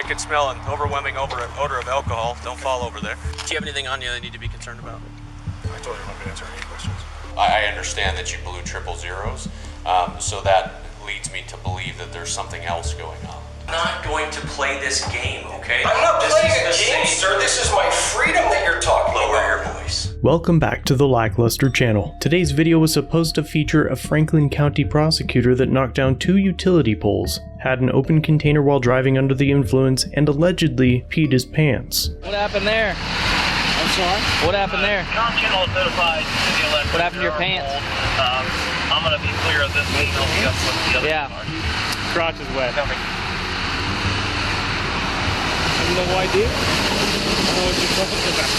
can smell an overwhelming odor of alcohol. Don't fall over there. Do you have anything on you that you need to be concerned about? I told you I'm not going to answer any questions. I understand that you blew 000s, so that leads me to believe that there's something else going on. I'm not going to play this game, okay? I'm not playing a game, sir. This is my freedom that you're talking about. Lower your voice. Welcome back to the Lackluster channel. Today's video was supposed to feature a Franklin County prosecutor that knocked down 2 utility poles, had an open container while driving under the influence, and allegedly peed his pants. What happened there? I'm sorry? What happened there? Channel notified to the electric. What happened to your pants? I'm going to be clear of this. Yeah. Crotch is wet. I have no idea. I don't know what you're talking about.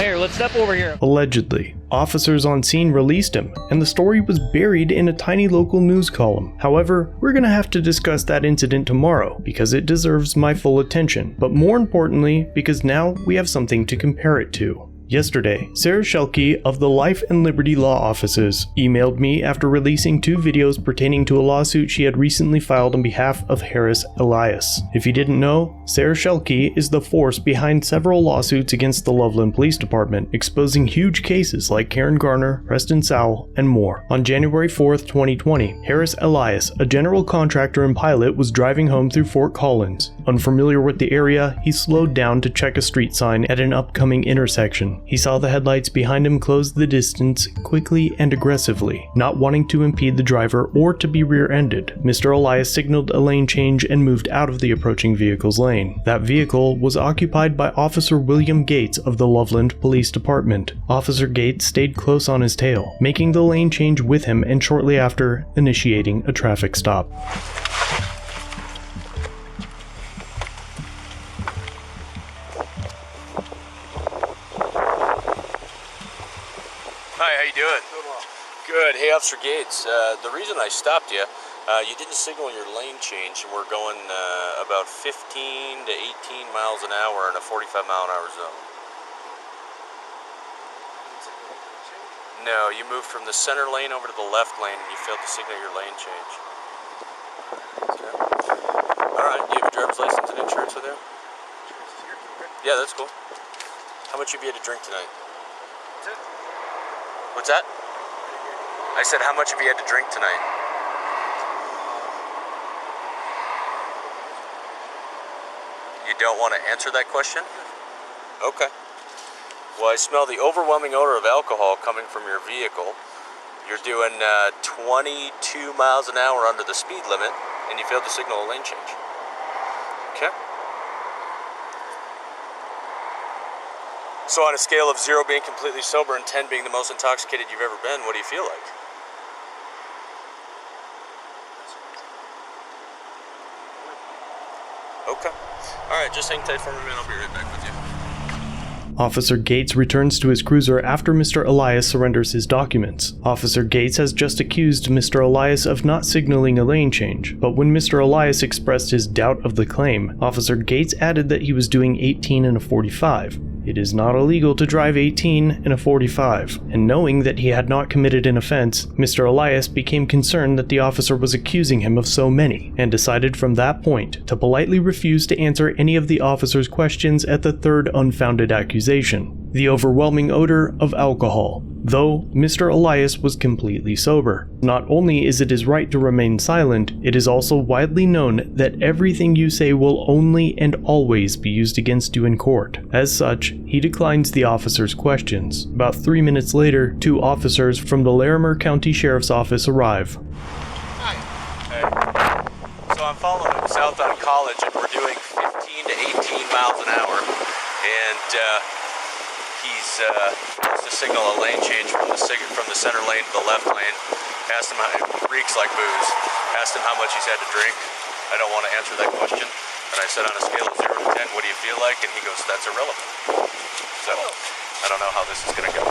Here, let's step over here. Allegedly. Officers on scene released him, and the story was buried in a tiny local news column. However, we're gonna have to discuss that incident tomorrow, because it deserves my full attention, but more importantly, because now we have something to compare it to. Yesterday, Sarah Sekhon of the Life and Liberty Law Offices emailed me after releasing 2 videos pertaining to a lawsuit she had recently filed on behalf of Harris Elias. If you didn't know, Sarah Sekhon is the force behind several lawsuits against the Loveland Police Department, exposing huge cases like Karen Garner, Preston Sowell, and more. On January 4th, 2020, Harris Elias, a general contractor and pilot, was driving home through Fort Collins. Unfamiliar with the area, he slowed down to check a street sign at an upcoming intersection. He saw the headlights behind him close the distance quickly and aggressively, not wanting to impede the driver or to be rear-ended. Mr. Elias signaled a lane change and moved out of the approaching vehicle's lane. That vehicle was occupied by Officer William Gates of the Loveland Police Department. Officer Gates stayed close on his tail, making the lane change with him and shortly after initiating a traffic stop. Hi, how you doing? Good. Hey, Officer Gates. The reason I stopped you, you didn't signal your lane change, and we're going about 15 to 18 miles an hour in a 45-mile-an-hour zone. No, you moved from the center lane over to the left lane, and you failed to signal your lane change. Okay. All right. Do you have a driver's license and insurance with you? Yeah, that's cool. How much have you had to drink tonight? What's that? I said, how much have you had to drink tonight? You don't want to answer that question? Okay. Well, I smell the overwhelming odor of alcohol coming from your vehicle. You're doing 22 miles an hour under the speed limit, and you failed to signal a lane change. Okay. So on a scale of 0 being completely sober and 10 being the most intoxicated you've ever been, what do you feel like? Okay. Alright, just hang tight for me, man. I'll be right back with you. Officer Gates returns to his cruiser after Mr. Elias surrenders his documents. Officer Gates has just accused Mr. Elias of not signaling a lane change, but when Mr. Elias expressed his doubt of the claim, Officer Gates added that he was doing 18 in a 45. It is not illegal to drive 18 in a 45, and knowing that he had not committed an offense, Mr. Elias became concerned that the officer was accusing him of so many, and decided from that point to politely refuse to answer any of the officer's questions at the third unfounded accusation, the overwhelming odor of alcohol. Though Mr. Elias was completely sober. Not only is it his right to remain silent, it is also widely known that everything you say will only and always be used against you in court. As such, he declines the officer's questions. About 3 minutes later, 2 officers from the Larimer County Sheriff's Office arrive. Hi. Hey. So I'm following him south on College, and we're doing 15 to 18 miles an hour. And he's wants to signal a lane change from the center lane to the left lane. Asked him how it reeks like booze. Asked him how much he's had to drink. I don't want to answer that question. And I said, on a scale of 0 to 10, what do you feel like? And he goes, that's irrelevant. So I don't know how this is going to go.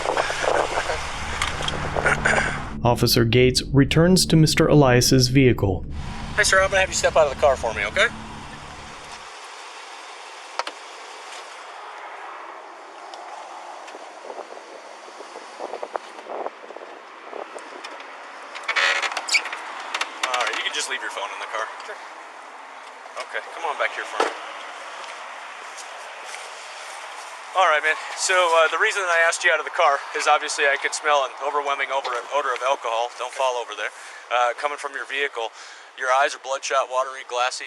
Officer Gates returns to Mr. Elias's vehicle. Hey, sir, I'm going to have you step out of the car for me, okay? All right, you can just leave your phone in the car. Sure. Okay, come on back here for me. All right, man. So the reason that I asked you out of the car is obviously I could smell an overwhelming odor of alcohol. Don't fall over there. Coming from your vehicle. Your eyes are bloodshot, watery, glassy.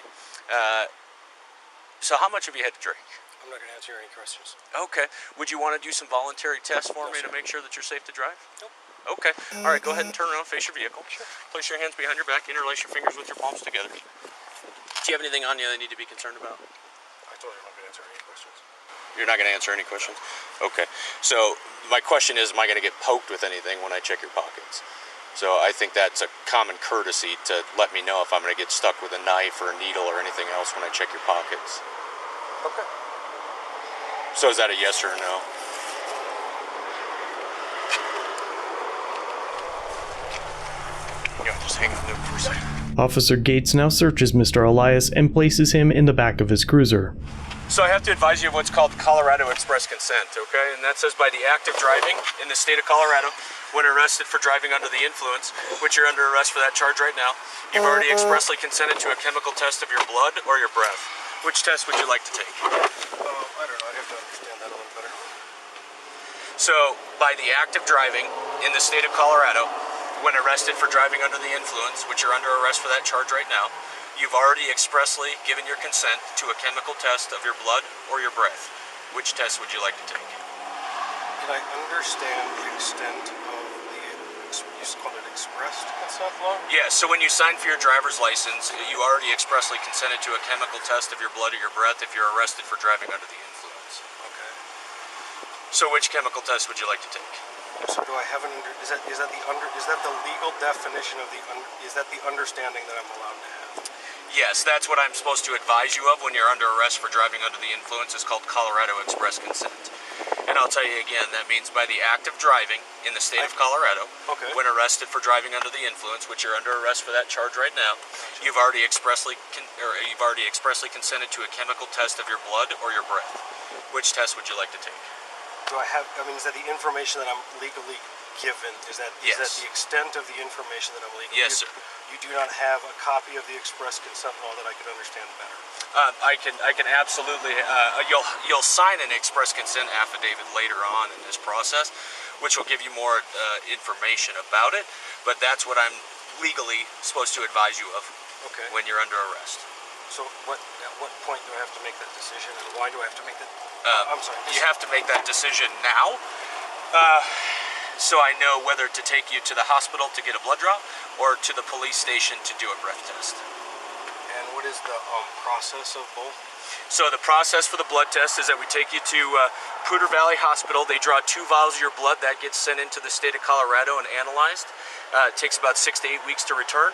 So how much have you had to drink? I'm not going to answer any questions. Okay. Would you want to do some voluntary tests for me to make sure that you're safe to drive? Nope. Okay. All right, go ahead and turn around, face your vehicle. Sure. Place your hands behind your back, interlace your fingers with your palms together. Do you have anything on you that you need to be concerned about? I told you I'm not going to answer any questions. You're not going to answer any questions? Okay. So my question is, am I going to get poked with anything when I check your pockets? So I think that's a common courtesy to let me know if I'm going to get stuck with a knife or a needle or anything else when I check your pockets. Okay. So is that a yes or a no? Yeah, just hang on there for a second. Officer Gates now searches Mr. Elias and places him in the back of his cruiser. So I have to advise you of what's called Colorado Express Consent, okay? And that says by the act of driving in the state of Colorado, when arrested for driving under the influence, which you're under arrest for that charge right now, you've already expressly consented to a chemical test of your blood or your breath. Which test would you like to take? I don't know. I'd have to understand that a little better. So, by the act of driving in the state of Colorado, when arrested for driving under the influence, which you're under arrest for that charge right now, you've already expressly given your consent to a chemical test of your blood or your breath. Which test would you like to take? Did I understand the extent of the, you called it expressed consent law? Yeah, so when you sign for your driver's license, you already expressly consented to a chemical test of your blood or your breath if you're arrested for driving under the influence. Okay. So which chemical test would you like to take? So do I have an is that the legal definition of is that the understanding that I'm allowed to have? Yes, that's what I'm supposed to advise you of when you're under arrest for driving under the influence. It's called Colorado Express Consent. And I'll tell you again, that means by the act of driving in the state of Colorado, Okay. when arrested for driving under the influence, which you're under arrest for that charge right now, you've already expressly consented to a chemical test of your blood or your breath. Which test would you like to take? Do I have? I mean, is that the information that I'm legally given? Is that Yes. the extent of the information that I'm legally? Yes, sir. You do not have a copy of the express consent law that I could understand better. I can absolutely. You'll sign an express consent affidavit later on in this process, which will give you more information about it. But that's what I'm legally supposed to advise you of. Okay. When you're under arrest. So at what point do I have to make that decision, and why do I have to make that? I'm sorry. You have to make that decision now, so I know whether to take you to the hospital to get a blood draw or to the police station to do a breath test. And what is the process of both? So the process for the blood test is that we take you to Poudre Valley Hospital. They draw 2 vials of your blood. That gets sent into the state of Colorado and analyzed. It takes about 6 to 8 weeks to return.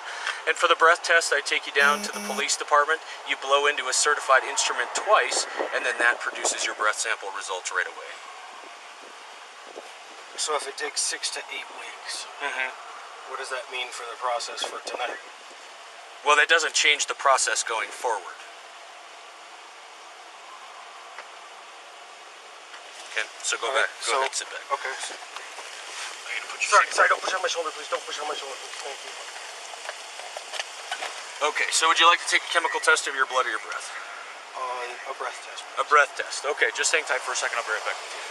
And for the breath test, I take you down to the police department. You blow into a certified instrument twice, and then that produces your breath sample results right away. So if it takes 6 to 8 weeks, what does that mean for the process for tonight? Well, that doesn't change the process going forward. Okay, so go back. Go ahead, sit back. Okay. Sorry, don't push on my shoulder, please. Don't push on my shoulder, please. Thank you. Okay, so would you like to take a chemical test of your blood or your breath? A breath test. A breath test. Okay, just hang tight for a second. I'll be right back with you.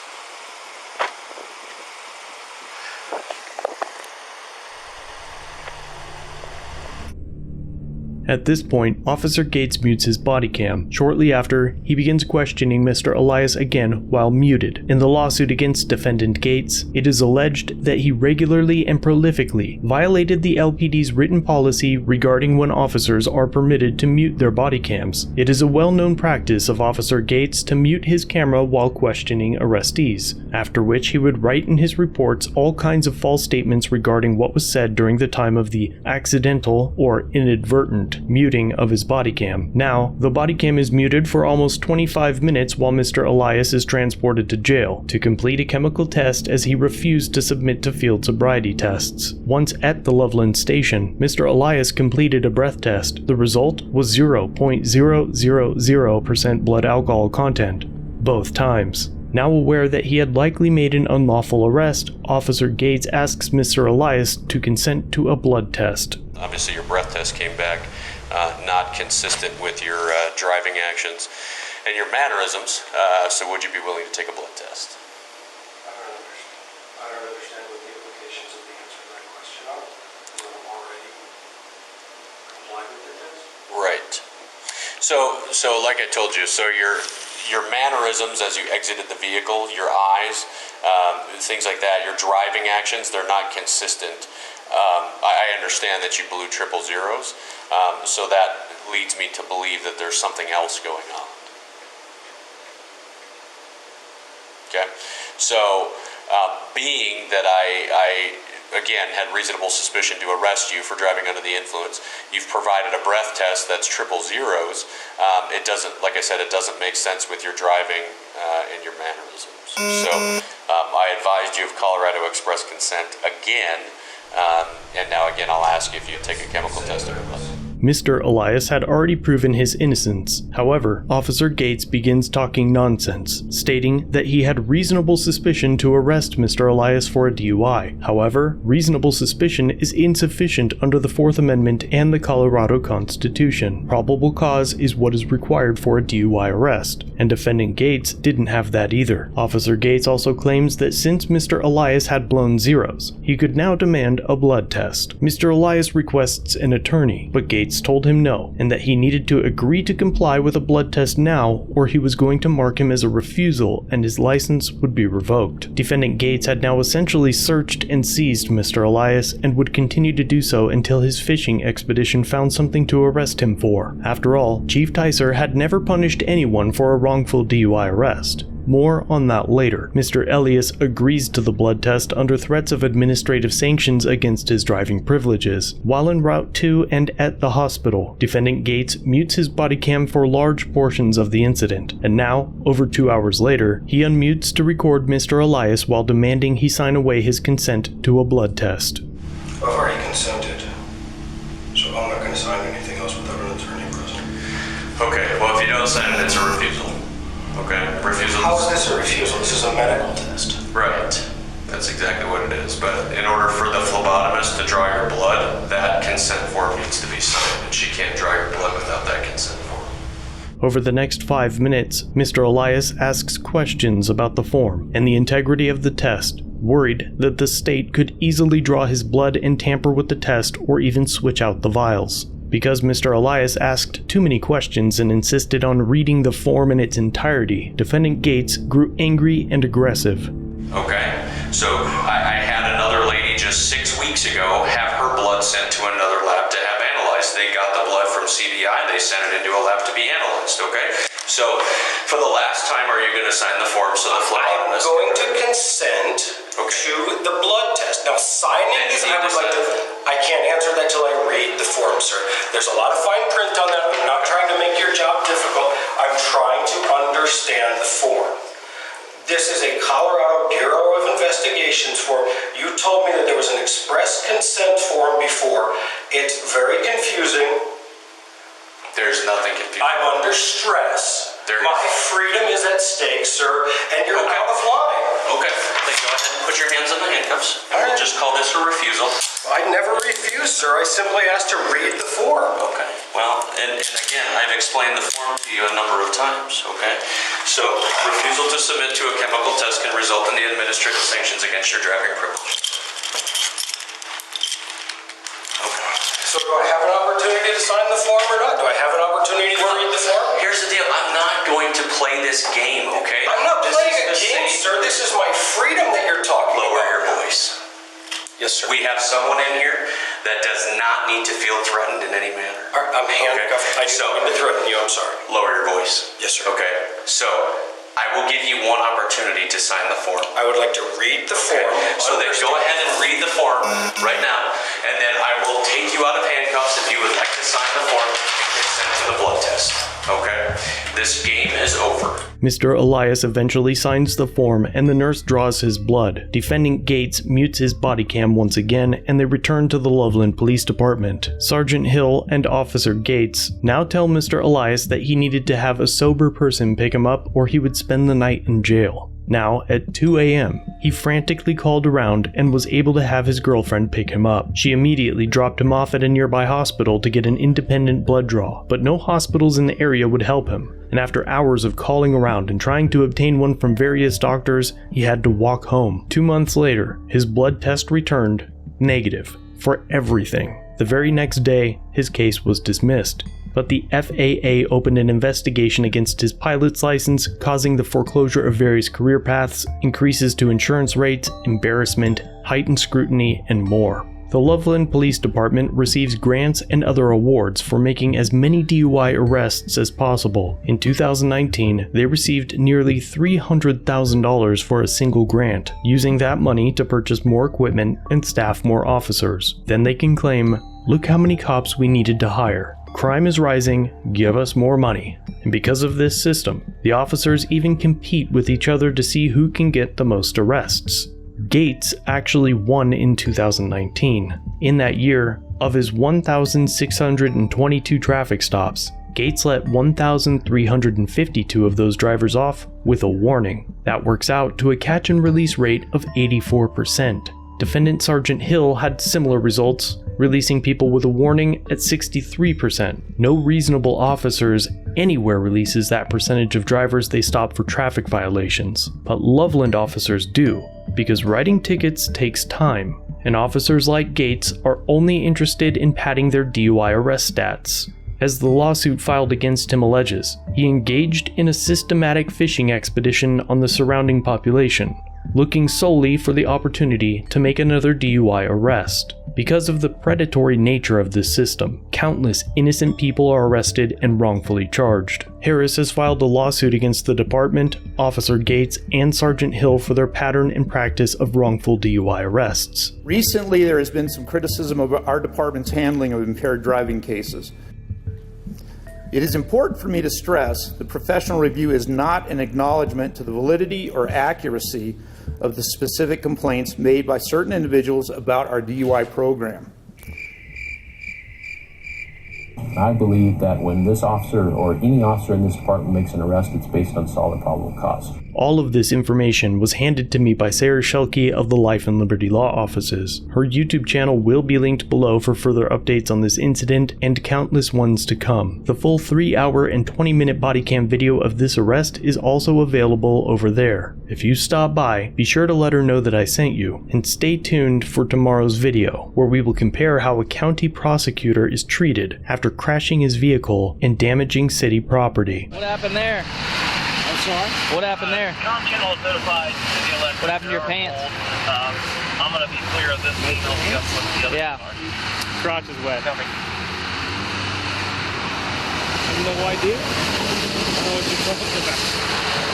At this point, Officer Gates mutes his body cam. Shortly after, he begins questioning Mr. Elias again while muted. In the lawsuit against Defendant Gates, it is alleged that he regularly and prolifically violated the LPD's written policy regarding when officers are permitted to mute their body cams. It is a well-known practice of Officer Gates to mute his camera while questioning arrestees, after which he would write in his reports all kinds of false statements regarding what was said during the time of the accidental or inadvertent muting of his body cam. Now, the body cam is muted for almost 25 minutes while Mr. Elias is transported to jail to complete a chemical test as he refused to submit to field sobriety tests. Once at the Loveland station, Mr. Elias completed a breath test. The result was 0.000% blood alcohol content, both times. Now aware that he had likely made an unlawful arrest, Officer Gates asks Mr. Elias to consent to a blood test. Obviously, your breath test came back not consistent with your driving actions. and your mannerisms. So would you be willing to take a blood test? I don't understand what the implications of the answer to that question are. Because I'm already complied with the test. Right. So like I told you, so your mannerisms as you exited the vehicle, your eyes, things like that, your driving actions, they're not consistent. I understand that you blew 000, so that leads me to believe that there's something else going on. Okay, so being that I again had reasonable suspicion to arrest you for driving under the influence, you've provided a breath test that's 000. It doesn't, like I said, it doesn't make sense with your driving and your mannerisms. So I advised you of Colorado Express consent again, and now again I'll ask you if you take a chemical test of your blood. Mr. Elias had already proven his innocence. However, Officer Gates begins talking nonsense, stating that he had reasonable suspicion to arrest Mr. Elias for a DUI. However, reasonable suspicion is insufficient under the Fourth Amendment and the Colorado Constitution. Probable cause is what is required for a DUI arrest, and defendant Gates didn't have that either. Officer Gates also claims that since Mr. Elias had blown zeros, he could now demand a blood test. Mr. Elias requests an attorney, but Gates told him no, and that he needed to agree to comply with a blood test now, or he was going to mark him as a refusal and his license would be revoked. Defendant Gates had now essentially searched and seized Mr. Elias and would continue to do so until his fishing expedition found something to arrest him for. After all, Chief Ticer had never punished anyone for a wrongful DUI arrest. More on that later. Mr. Elias agrees to the blood test under threats of administrative sanctions against his driving privileges. While en route to and at the hospital, defendant Gates mutes his body cam for large portions of the incident, and now, over 2 hours later, he unmutes to record Mr. Elias while demanding he sign away his consent to a blood test. I've already consented, so I'm not going to sign anything else without an attorney present. Okay, well if you don't sign it, it's a refusal. Okay, refusal. How is this a refusal? This is a medical test. Right, that's exactly what it is. But in order for the phlebotomist to draw your blood, that consent form needs to be signed, and she can't draw your blood without that consent form. Over the next 5 minutes, Mr. Elias asks questions about the form and the integrity of the test, worried that the state could easily draw his blood and tamper with the test or even switch out the vials. Because Mr. Elias asked too many questions and insisted on reading the form in its entirety, defendant Gates grew angry and aggressive. Okay, so I had another lady just 6 weeks ago have her blood sent to another lab to have analyzed. They got the blood from CBI, they sent it into a lab to be analyzed, okay? So, for the last time, are you going to sign the form so the phlebotomist... I'm going to consent to the blood test. Now, signing this, I can't answer that till I read the form, sir. There's a lot of fine print on that. I'm not trying to make your job difficult. I'm trying to understand the form. This is a Colorado Bureau of Investigations form. You told me that there was an express consent form before. It's very confusing. There's nothing confusing. I'm under stress. My freedom is at stake, sir, and you're out of line. Okay, then go ahead and put your hands on the handcuffs. We'll just call this a refusal. I never refused, sir. I simply asked to read the form. Okay, well, and again, I've explained the form to you a number of times, okay? So, refusal to submit to a chemical test can result in the administrative sanctions against your driving privilege. Okay. So do I have an opportunity to sign the form or not? Do I have an opportunity to read the form? Here's the deal. I'm not going to play this game, okay? I'm not playing a game, sir. This is my freedom that you're talking about. Lower your voice. Yes, sir. We have someone in here that does not need to feel threatened in any manner. I'm handcuffed. I don't mean to threaten you. I'm sorry. Lower your voice. Yes, sir. Okay. So, I will give you one opportunity to sign the form. I would like to read the form. So then go ahead and read the form right now, and then I will take you out of handcuffs if you would like to sign the form and consent to the blood test. Okay? This game is over. Mr. Elias eventually signs the form and the nurse draws his blood. Defendant Gates mutes his body cam once again and they return to the Loveland Police Department. Sergeant Hill and Officer Gates now tell Mr. Elias that he needed to have a sober person pick him up or he would spend the night in jail. Now, at 2 a.m., he frantically called around and was able to have his girlfriend pick him up. She immediately dropped him off at a nearby hospital to get an independent blood draw, but no hospitals in the area would help him. And after hours of calling around and trying to obtain one from various doctors, he had to walk home. 2 months later, his blood test returned negative for everything. The very next day, his case was dismissed. But the FAA opened an investigation against his pilot's license, causing the foreclosure of various career paths, increases to insurance rates, embarrassment, heightened scrutiny, and more. The Loveland Police Department receives grants and other awards for making as many DUI arrests as possible. In 2019, they received nearly $300,000 for a single grant, using that money to purchase more equipment and staff more officers. Then they can claim, "Look how many cops we needed to hire. Crime is rising, give us more money." And because of this system, the officers even compete with each other to see who can get the most arrests. Gates actually won in 2019. In that year, of his 1,622 traffic stops, Gates let 1,352 of those drivers off with a warning. That works out to a catch and release rate of 84%. Defendant Sergeant Hill had similar results, releasing people with a warning at 63%. No reasonable officers anywhere releases that percentage of drivers they stop for traffic violations. But Loveland officers do, because writing tickets takes time, and officers like Gates are only interested in padding their DUI arrest stats. As the lawsuit filed against him alleges, he engaged in a systematic fishing expedition on the surrounding population, looking solely for the opportunity to make another DUI arrest. Because of the predatory nature of this system, countless innocent people are arrested and wrongfully charged. Harris has filed a lawsuit against the department, Officer Gates, and Sergeant Hill for their pattern and practice of wrongful DUI arrests. Recently, there has been some criticism of our department's handling of impaired driving cases. It is important for me to stress the professional review is not an acknowledgement to the validity or accuracy of the specific complaints made by certain individuals about our DUI program. I believe that when this officer or any officer in this department makes an arrest, it's based on solid probable cause. All of this information was handed to me by Sarah Shelke of the Life and Liberty Law Offices. Her YouTube channel will be linked below for further updates on this incident and countless ones to come. The full 3-hour and 20-minute body cam video of this arrest is also available over there. If you stop by, be sure to let her know that I sent you, and stay tuned for tomorrow's video, where we will compare how a county prosecutor is treated after crashing his vehicle and damaging city property. What happened there? I'm sorry? What happened there? Channel is notified to the electric. What happened to your pants? I'm going to be clear of this. We'll be up with the other Yeah. Crotch is wet. Tell me. I have no idea. I don't know what you're talking about.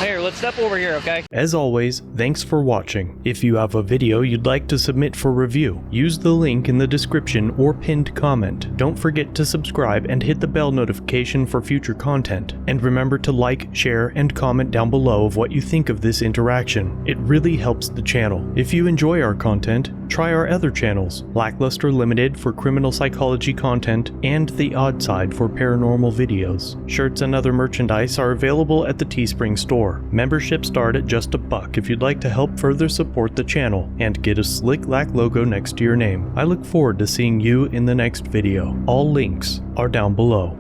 Here, let's step over here, okay? As always, thanks for watching. If you have a video you'd like to submit for review, use the link in the description or pinned comment. Don't forget to subscribe and hit the bell notification for future content. And remember to like, share, and comment down below of what you think of this interaction. It really helps the channel. If you enjoy our content, try our other channels, Lackluster Limited for criminal psychology content, and The Odd Side for paranormal videos. Shirts and other merchandise are available at the Teespring store. Membership start at just $1 if you'd like to help further support the channel and get a slick Lack logo next to your name. I look forward to seeing you in the next video. All links are down below.